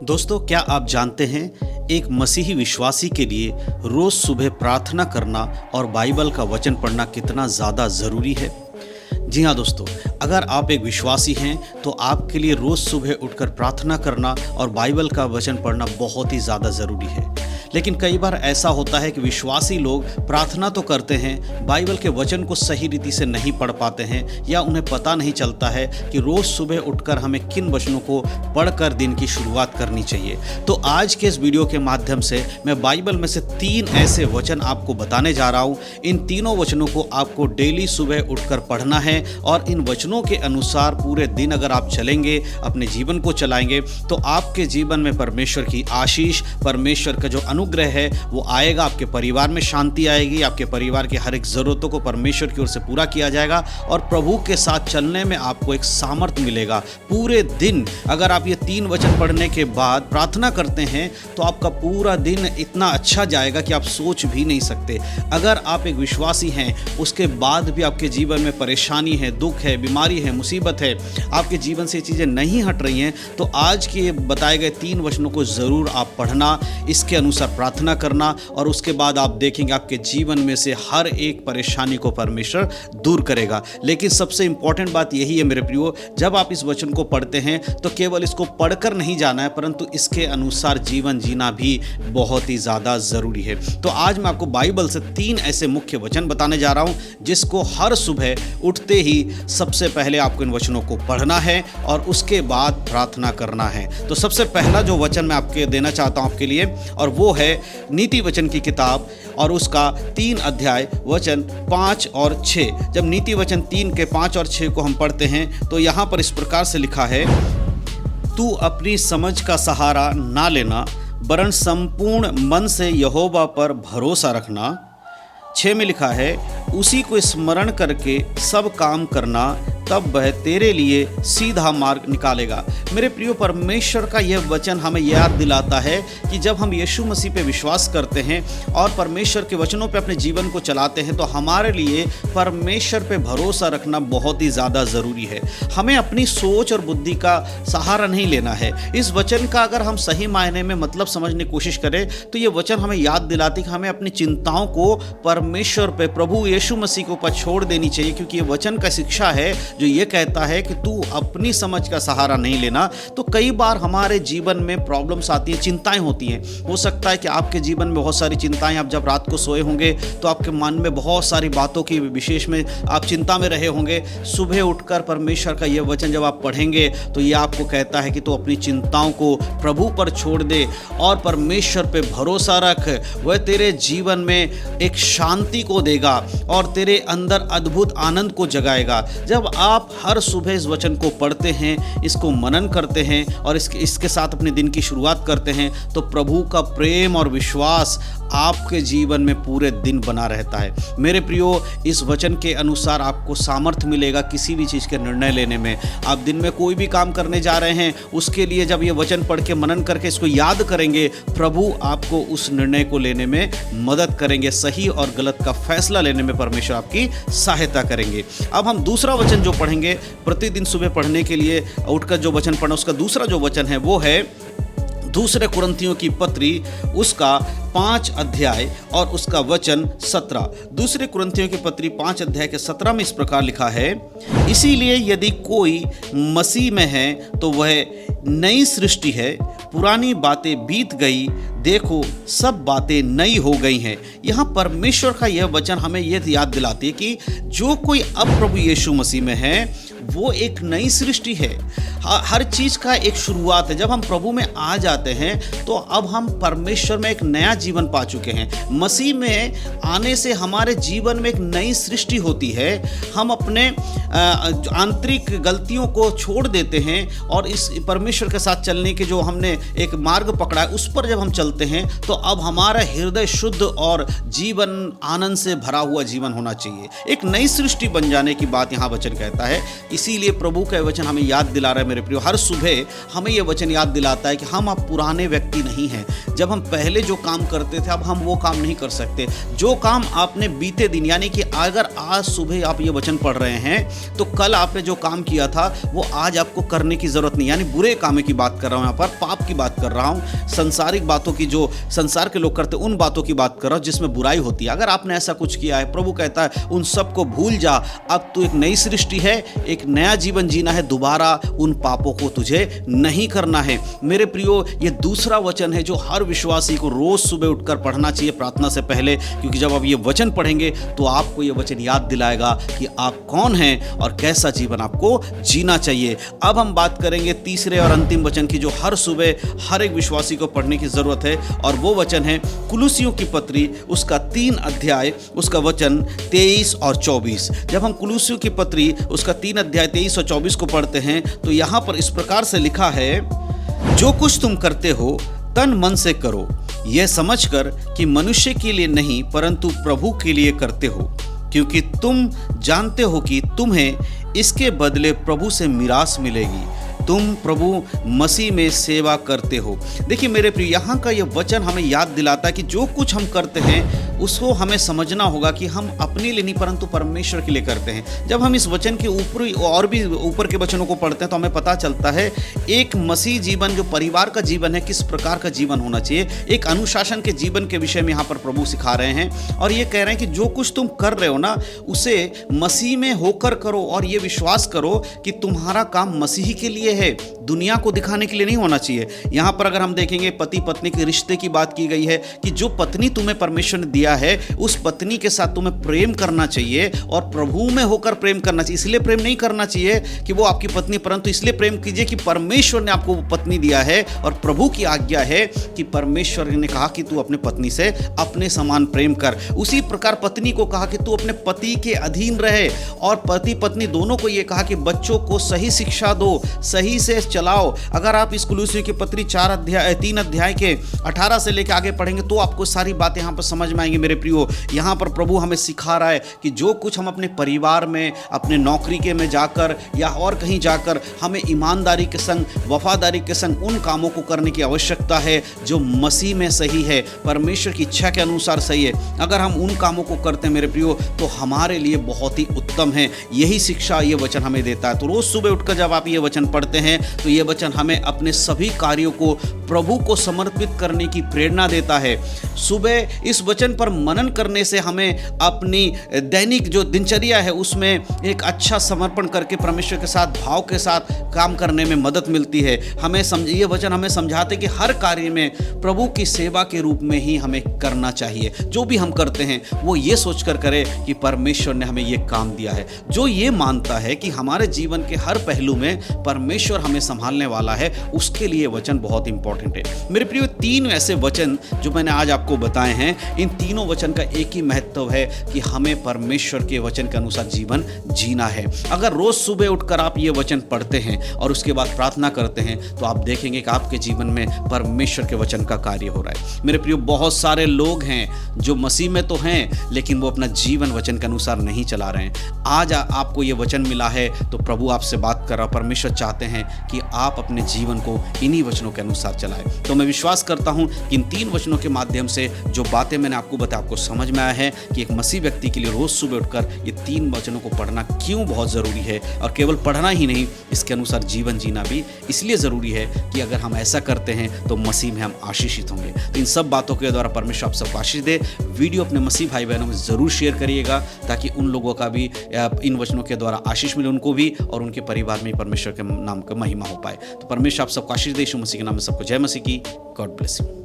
दोस्तों, क्या आप जानते हैं एक मसीही विश्वासी के लिए रोज सुबह प्रार्थना करना और बाइबल का वचन पढ़ना कितना ज़्यादा ज़रूरी है। जी हाँ दोस्तों, अगर आप एक विश्वासी हैं तो आपके लिए रोज़ सुबह उठकर प्रार्थना करना और बाइबल का वचन पढ़ना बहुत ही ज़्यादा ज़रूरी है। लेकिन कई बार ऐसा होता है कि विश्वासी लोग प्रार्थना तो करते हैं, बाइबल के वचन को सही रीति से नहीं पढ़ पाते हैं या उन्हें पता नहीं चलता है कि रोज़ सुबह उठकर हमें किन वचनों को पढ़कर दिन की शुरुआत करनी चाहिए। तो आज के इस वीडियो के माध्यम से मैं बाइबल में से 3 ऐसे वचन आपको बताने जा रहा हूँ। इन तीनों वचनों को आपको डेली सुबह उठकर पढ़ना है और इन वचनों के अनुसार पूरे दिन अगर आप चलेंगे, अपने जीवन को चलाएंगे, तो आपके जीवन में परमेश्वर की आशीष, परमेश्वर का जो अनुग्रह है वो आएगा। आपके परिवार में शांति आएगी, आपके परिवार की हर एक ज़रूरतों को परमेश्वर की ओर से पूरा किया जाएगा और प्रभु के साथ चलने में आपको एक सामर्थ्य मिलेगा। पूरे दिन अगर आप ये 3 वचन पढ़ने के बाद प्रार्थना करते हैं तो आपका पूरा दिन इतना अच्छा जाएगा कि आप सोच भी नहीं सकते। अगर आप एक विश्वासी हैं, उसके बाद भी आपके जीवन में परेशानी है, दुख है, बीमारी है, मुसीबत है, आपके जीवन से ये चीज़ें नहीं हट रही हैं, तो आज के बताए गए 3 वचनों को ज़रूर आप पढ़ना, इसके अनुसार प्रार्थना करना और उसके बाद आप देखेंगे आपके जीवन में से हर एक परेशानी को परमेश्वर दूर करेगा। लेकिन सबसे इंपॉर्टेंट बात यही है मेरे प्रियो, जब आप इस वचन को पढ़ते हैं तो केवल इसको पढ़कर नहीं जाना है, परंतु इसके अनुसार जीवन जीना भी बहुत ही ज़्यादा ज़रूरी है। तो आज मैं आपको बाइबल से 3 ऐसे मुख्य वचन बताने जा रहा हूँ जिसको हर सुबह उठते ही सबसे पहले आपको इन वचनों को पढ़ना है और उसके बाद प्रार्थना करना है। तो सबसे पहला जो वचन मैं आपके देना चाहता हूँ आपके लिए, और वो है नीति वचन की किताब और उसका 3 अध्याय वचन 5 और 6। जब नीति वचन 3 के 5 और 6 को हम पढ़ते हैं तो यहाँ पर इस प्रकार से लिखा है, तू अपनी समझ का सहारा ना लेना, वरन संपूर्ण मन से यहोवा पर भरोसा रखना। 6 में लिखा है, उसी को स्मरण करके सब काम करना, तब वह तेरे लिए सीधा मार्ग निकालेगा। मेरे प्रियो, परमेश्वर का यह वचन हमें याद दिलाता है कि जब हम यीशु मसीह पे विश्वास करते हैं और परमेश्वर के वचनों पे अपने जीवन को चलाते हैं तो हमारे लिए परमेश्वर पे भरोसा रखना बहुत ही ज़्यादा ज़रूरी है। हमें अपनी सोच और बुद्धि का सहारा नहीं लेना है। इस वचन का अगर हम सही मायने में मतलब समझने की कोशिश करें तो ये वचन हमें याद दिलाती कि हमें अपनी चिंताओं को परमेश्वर पे, प्रभु यीशु मसीह के ऊपर छोड़ देनी चाहिए, क्योंकि ये वचन का शिक्षा है जो ये कहता है कि तू अपनी समझ का सहारा नहीं लेना। तो कई बार हमारे जीवन में प्रॉब्लम्स आती हैं, चिंताएं होती हैं। हो सकता है कि आपके जीवन में बहुत सारी चिंताएं, आप जब रात को सोए होंगे तो आपके मन में बहुत सारी बातों की विशेष में आप चिंता में रहे होंगे। सुबह उठकर परमेश्वर का यह वचन जब आप पढ़ेंगे तो ये आपको कहता है कि तू अपनी चिंताओं को प्रभु पर छोड़ दे और परमेश्वर पर भरोसा रख। वह तेरे जीवन में एक शांति को देगा और तेरे अंदर अद्भुत आनंद को जगाएगा। जब आप हर सुबह इस वचन को पढ़ते हैं, इसको मनन करते हैं और इसके साथ अपने दिन की शुरुआत करते हैं तो प्रभु का प्रेम और विश्वास आपके जीवन में पूरे दिन बना रहता है। मेरे प्रियो, इस वचन के अनुसार आपको सामर्थ्य मिलेगा किसी भी चीज़ के निर्णय लेने में। आप दिन में कोई भी काम करने जा रहे हैं, उसके लिए जब ये वचन पढ़ के मनन करके इसको याद करेंगे, प्रभु आपको उस निर्णय को लेने में मदद करेंगे। सही और गलत का फैसला लेने में परमेश्वर आपकी सहायता करेंगे। अब हम दूसरा वचन जो पढ़ेंगे प्रतिदिन सुबह पढ़ने के लिए उठकर जो वचन पढ़ना, उसका दूसरा जो वचन है वो है 2 कुरिन्थियों की पत्री, उसका 5 अध्याय और उसका वचन 17। 2 कुरिन्थियों की पत्री 5 अध्याय के 17 में इस प्रकार लिखा है, इसीलिए यदि कोई मसीह में है तो वह नई सृष्टि है, पुरानी बातें बीत गई, देखो सब बातें नई हो गई हैं। यहाँ परमेश्वर का यह वचन हमें यह याद दिलाती है कि जो कोई अब प्रभु यीशु मसीह में है वो एक नई सृष्टि है। हर चीज़ का एक शुरुआत है। जब हम प्रभु में आ जाते हैं तो अब हम परमेश्वर में एक नया जीवन पा चुके हैं। मसीह में आने से हमारे जीवन में एक नई सृष्टि होती है। हम अपने आंतरिक गलतियों को छोड़ देते हैं और इस परमेश्वर के साथ चलने के जो हमने एक मार्ग पकड़ा है उस पर जब हम चलते हैं तो अब हमारा हृदय शुद्ध और जीवन आनंद से भरा हुआ जीवन होना चाहिए। एक नई सृष्टि बन जाने की बात यहाँ वचन कहता है। इसीलिए प्रभु का वचन हमें याद दिला रहा है मेरे प्रियो, हर सुबह हमें यह वचन याद दिलाता है कि हम अब पुराने व्यक्ति नहीं हैं। जब हम पहले जो काम करते थे अब हम वो काम नहीं कर सकते। जो काम आपने बीते दिन, यानी कि अगर आज सुबह आप ये वचन पढ़ रहे हैं तो कल आपने जो काम किया था वो आज आपको करने की जरूरत नहीं। यानी बुरे कामों की बात कर रहा हूं, यहाँ पर पाप की बात कर रहा हूं, संसारिक बातों की, जो संसार के लोग करते उन बातों की बात कर रहा हूं जिसमें बुराई होती है। अगर आपने ऐसा कुछ किया है, प्रभु कहता है उन सब को भूल जा, अब तू एक नई सृष्टि है, एक नया जीवन जीना है, दोबारा उन पापों को तुझे नहीं करना है। मेरे प्रियो, ये दूसरा वचन है जो हर विश्वासी को रोज सुबह उठकर पढ़ना चाहिए प्रार्थना से पहले, क्योंकि जब आप ये वचन पढ़ेंगे तो आपको ये वचन याद दिलाएगा कि आप कौन हैं और कैसा जीवन आपको जीना चाहिए। अब हम बात करेंगे तीसरे और अंतिम वचन की जो हर सुबह हर एक विश्वासी को पढ़ने की जरूरत है, और वो वचन है कुलुसियों की पत्री, उसका 3 अध्याय, उसका वचन 23 और 24। जब हम कुलुसियों की पत्री उसका 3 अध्याय 23 और 24 को पढ़ते हैं तो यहां पर इस प्रकार से लिखा है, जो कुछ तुम करते हो तन मन से करो, यह समझकर कि मनुष्य के लिए नहीं परंतु प्रभु के लिए करते हो, क्योंकि तुम जानते हो कि तुम्हें इसके बदले प्रभु से मिरास मिलेगी। तुम प्रभु मसीह में सेवा करते हो। देखिए मेरे प्रिय, यहाँ का ये वचन हमें याद दिलाता है कि जो कुछ हम करते हैं उसको हमें समझना होगा कि हम अपने लिए नहीं परंतु परमेश्वर के लिए करते हैं। जब हम इस वचन के ऊपर और भी ऊपर के वचनों को पढ़ते हैं तो हमें पता चलता है एक मसीह जीवन, जो परिवार का जीवन है, किस प्रकार का जीवन होना चाहिए। एक अनुशासन के जीवन के विषय में यहाँ पर प्रभु सिखा रहे हैं और ये कह रहे हैं कि जो कुछ तुम कर रहे हो ना, उसे मसीह में होकर करो और ये विश्वास करो कि तुम्हारा काम मसीह के लिए है, दुनिया को दिखाने के लिए नहीं होना चाहिए। यहाँ पर अगर हम देखेंगे पति पत्नी के रिश्ते की बात की गई है कि जो पत्नी तुम्हें परमेश्वर ने दिया है उस पत्नी के साथ तुम्हें प्रेम करना चाहिए और प्रभु में होकर प्रेम करना चाहिए। इसलिए प्रेम नहीं करना चाहिए कि वो आपकी पत्नी, परंतु इसलिए प्रेम कीजिए कि परमेश्वर ने आपको वो पत्नी दिया है और प्रभु की आज्ञा है कि परमेश्वर ने कहा कि तू अपने पत्नी से अपने समान प्रेम कर। उसी प्रकार पत्नी को कहा कि तू अपने पति के अधीन रहे और पति पत्नी दोनों को यह कहा कि बच्चों को सही शिक्षा दो, सही से चलाओ। अगर आप इस कुलुसियों की पत्री 3 अध्याय के 18 से लेकर आगे पढ़ेंगे तो आपको सारी बातें यहाँ पर समझ में आएंगी। मेरे प्रियो, यहाँ पर प्रभु हमें सिखा रहा है कि जो कुछ हम अपने परिवार में, अपने नौकरी के में जाकर या और कहीं जाकर हमें ईमानदारी के संग, वफादारी के संग उन कामों को करने की आवश्यकता है जो मसीह में सही है, परमेश्वर की इच्छा के अनुसार सही है। अगर हम उन कामों को करते हैं मेरे प्रियो तो हमारे लिए बहुत ही उत्तम है। यही शिक्षा ये वचन हमें देता है। तो रोज सुबह उठकर जब आप ये वचन पढ़ते हैं तो ये वचन हमें अपने सभी कार्यों को प्रभु को समर्पित करने की प्रेरणा देता है। सुबह इस वचन पर मनन करने से हमें अपनी दैनिक जो दिनचर्या है उसमें एक अच्छा समर्पण करके परमेश्वर के साथ भाव के साथ काम करने में मदद मिलती है। हमें ये वचन हमें समझाते कि हर कार्य में प्रभु की सेवा के रूप में ही हमें करना चाहिए। जो भी हम करते हैं वो ये सोचकर करें कि परमेश्वर ने हमें ये काम दिया है। जो ये मानता है कि हमारे जीवन के हर पहलू में परमेश्वर हमें संभालने वाला है, उसके लिए वचन बहुत इंपॉर्टेंट है। मेरे प्रिय, 3 ऐसे वचन जो मैंने आज आपको बताए हैं, इन तीनों वचन का एक ही महत्व है कि हमें परमेश्वर के वचन के अनुसार जीवन जीना है। अगर रोज सुबह उठकर आप ये वचन पढ़ते हैं और उसके बाद प्रार्थना करते हैं तो आप देखेंगे कि आपके जीवन में परमेश्वर के वचन का कार्य हो रहा है। मेरे प्रिय, बहुत सारे लोग हैं जो मसीह में तो हैं लेकिन वो अपना जीवन वचन के अनुसार नहीं चला रहे हैं। आज आपको ये वचन मिला है तो प्रभु आपसे बात कर रहा, परमेश्वर चाहते हैं कि आप अपने जीवन को इन्हीं वचनों के अनुसार चलाएं। तो मैं विश्वास करता हूं कि इन 3 वचनों के माध्यम से जो बातें मैंने आपको बताया आपको समझ में आया है कि एक मसीह व्यक्ति के लिए रोज सुबह उठकर ये 3 वचनों को पढ़ना क्यों बहुत ज़रूरी है, और केवल पढ़ना ही नहीं, इसके अनुसार जीवन जीना भी इसलिए ज़रूरी है कि अगर हम ऐसा करते हैं तो मसीह में हम आशीषित होंगे। तो इन सब बातों के द्वारा परमेश्वर आप सबको आशीष दे। वीडियो अपने मसीह भाई बहनों में ज़रूर शेयर करिएगा ताकि उन लोगों का भी इन वचनों के द्वारा आशीष मिले, उनको भी और उनके परिवार में परमेश्वर के नाम का महिमा हो पाए। तो परमेश्वर आप सबको आशीष दे। यीशु मसीह के नाम में सबको जय मसीह की। God bless you.